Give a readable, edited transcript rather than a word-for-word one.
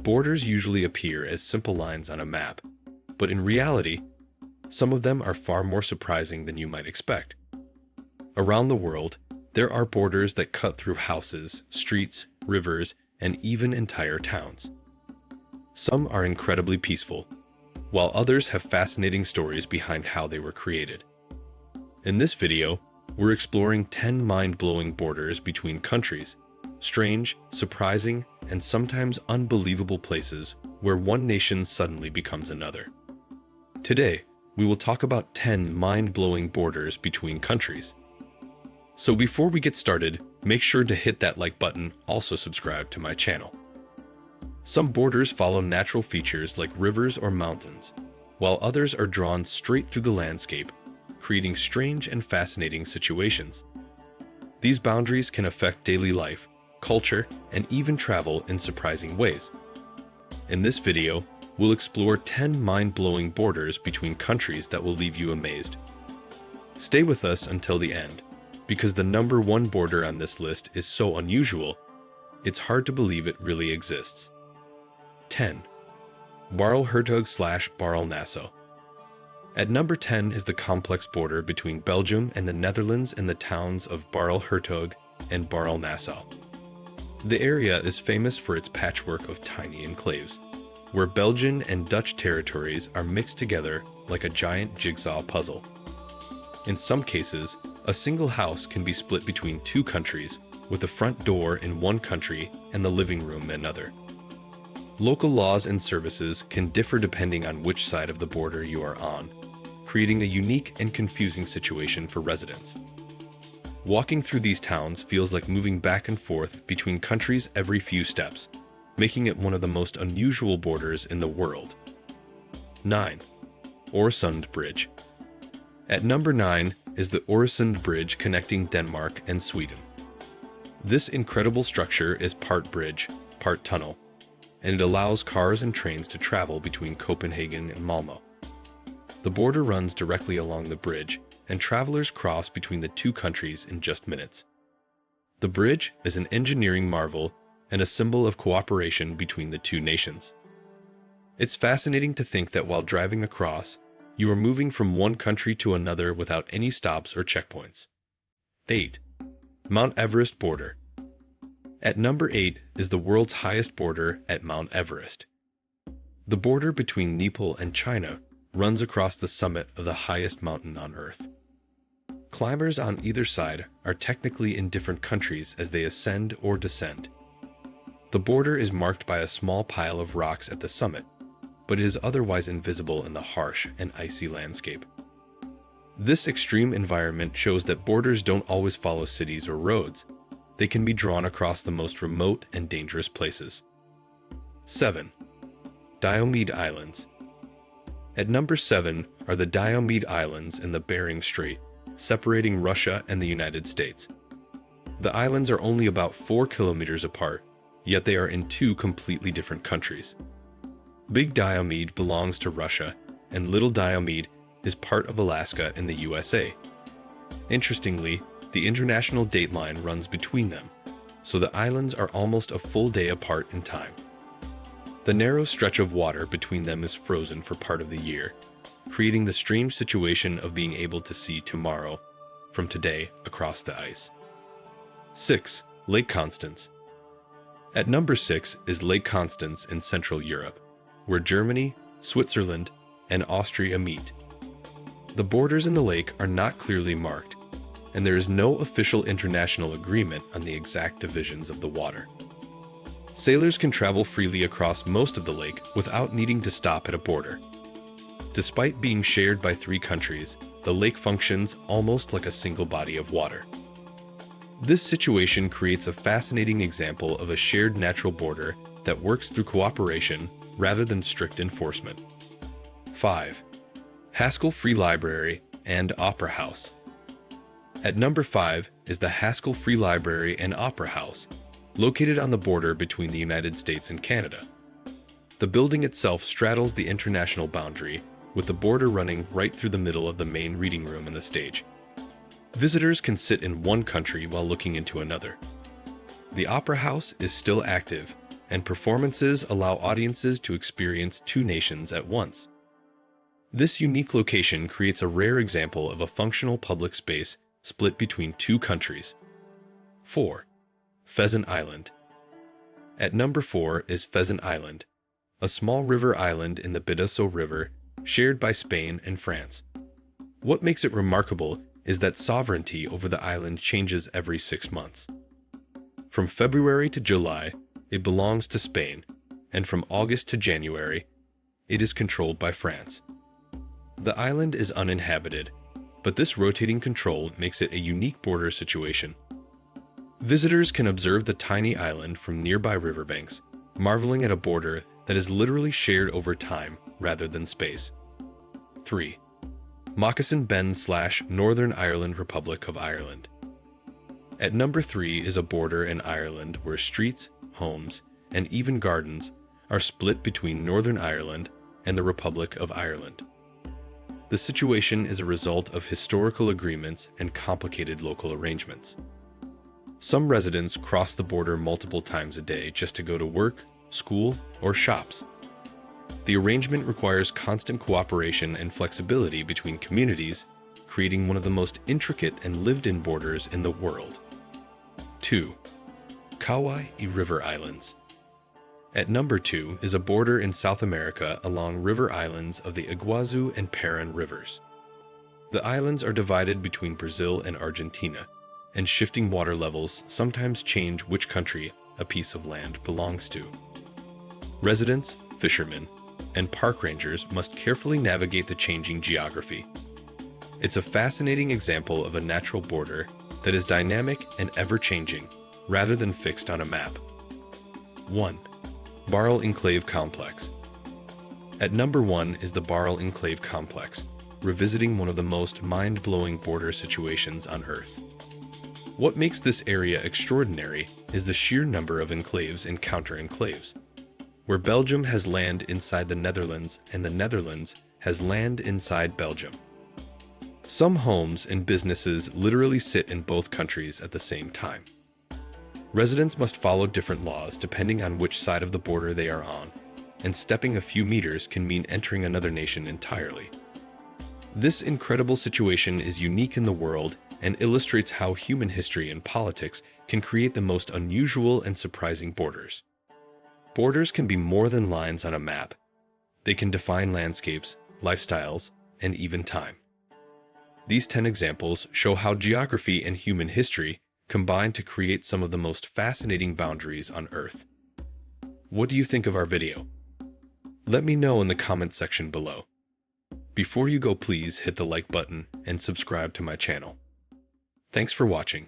borders usually appear as simple lines on a map, but in reality, some of them are far more surprising than you might expect. Around the world, there are borders that cut through houses, streets, rivers, and even entire towns. Some are incredibly peaceful, while others have fascinating stories behind how they were created. In this video, we're exploring 10 mind-blowing borders between countries, strange, surprising, and sometimes unbelievable places where one nation suddenly becomes another. Today, we will talk about 10 mind-blowing borders between countries. So before we get started, make sure to hit that like button, also subscribe to my channel. Some borders follow natural features like rivers or mountains, while others are drawn straight through the landscape, creating strange and fascinating situations. These boundaries can affect daily life, culture, and even travel in surprising ways. In this video, we'll explore 10 mind-blowing borders between countries that will leave you amazed. Stay with us until the end, because the number one border on this list is so unusual, it's hard to believe it really exists. 10. Barle-Hertog/Barle-Nassau. At number 10 is the complex border between Belgium and the Netherlands in the towns of Barle-Hertog and Barle-Nassau. The area is famous for its patchwork of tiny enclaves, where Belgian and Dutch territories are mixed together like a giant jigsaw puzzle. In some cases, a single house can be split between two countries, with the front door in one country and the living room in another. Local laws and services can differ depending on which side of the border you are on, creating a unique and confusing situation for residents. Walking through these towns feels like moving back and forth between countries every few steps, making it one of the most unusual borders in the world. 9. Øresund Bridge. At number 9 is the Øresund Bridge connecting Denmark and Sweden. This incredible structure is part bridge, part tunnel, and it allows cars and trains to travel between Copenhagen and Malmö. The border runs directly along the bridge, and travelers cross between the two countries in just minutes. The bridge is an engineering marvel and a symbol of cooperation between the two nations. It's fascinating to think that while driving across, you are moving from one country to another without any stops or checkpoints. 8. Mount Everest Border. At number 8 is the world's highest border at Mount Everest. The border between Nepal and China runs across the summit of the highest mountain on Earth. Climbers on either side are technically in different countries as they ascend or descend. The border is marked by a small pile of rocks at the summit, but it is otherwise invisible in the harsh and icy landscape. This extreme environment shows that borders don't always follow cities or roads. They can be drawn across the most remote and dangerous places. 7. Diomede Islands. At number 7 are the Diomede Islands in the Bering Strait, separating Russia and the United States. The islands are only about 4 kilometers apart, yet they are in two completely different countries. Big Diomede belongs to Russia, and Little Diomede is part of Alaska in the USA. Interestingly, the international date line runs between them, so the islands are almost a full day apart in time. The narrow stretch of water between them is frozen for part of the year, creating the strange situation of being able to see tomorrow from today across the ice. 6. Lake Constance. At number 6 is Lake Constance in Central Europe, where Germany, Switzerland, and Austria meet. The borders in the lake are not clearly marked, and there is no official international agreement on the exact divisions of the water. Sailors can travel freely across most of the lake without needing to stop at a border. Despite being shared by 3 countries, the lake functions almost like a single body of water. This situation creates a fascinating example of a shared natural border that works through cooperation rather than strict enforcement. 5. Haskell Free Library and Opera House. At number 5 is the Haskell Free Library and Opera House, located on the border between the United States and Canada. The building itself straddles the international boundary, with the border running right through the middle of the main reading room and the stage. Visitors can sit in one country while looking into another. The Opera House is still active, and performances allow audiences to experience two nations at once. This unique location creates a rare example of a functional public space split between two countries. 4. Pheasant Island. At number 4 is Pheasant Island, a small river island in the Bidaso River, shared by Spain and France. What makes it remarkable is that sovereignty over the island changes every 6 months. From February to July, it belongs to Spain, and from August to January, it is controlled by France. The island is uninhabited, but this rotating control makes it a unique border situation. Visitors can observe the tiny island from nearby riverbanks, marveling at a border that is literally shared over time rather than space. 3. Moccasin Bend/Northern Ireland Republic of Ireland. At number 3 is a border in Ireland where streets, homes, and even gardens are split between Northern Ireland and the Republic of Ireland. The situation is a result of historical agreements and complicated local arrangements. Some residents cross the border multiple times a day just to go to work, school, or shops. The arrangement requires constant cooperation and flexibility between communities, creating one of the most intricate and lived-in borders in the world. 2. Kauai River Islands. At number 2 is a border in South America along river islands of the Iguazu and Paran rivers. The islands are divided between Brazil and Argentina, and shifting water levels sometimes change which country a piece of land belongs to. Residents, fishermen, and park rangers must carefully navigate the changing geography. It's a fascinating example of a natural border that is dynamic and ever-changing, rather than fixed on a map. 1. Barral Enclave Complex. At number 1 is the Barral Enclave Complex, revisiting one of the most mind-blowing border situations on Earth. What makes this area extraordinary is the sheer number of enclaves and counter-enclaves, where Belgium has land inside the Netherlands and the Netherlands has land inside Belgium. Some homes and businesses literally sit in both countries at the same time. Residents must follow different laws depending on which side of the border they are on, and stepping a few meters can mean entering another nation entirely. This incredible situation is unique in the world and illustrates how human history and politics can create the most unusual and surprising borders. Borders can be more than lines on a map. They can define landscapes, lifestyles, and even time. These 10 examples show how geography and human history combine to create some of the most fascinating boundaries on Earth. What do you think of our video? Let me know in the comment section below. Before you go, please hit the like button and subscribe to my channel. Thanks for watching.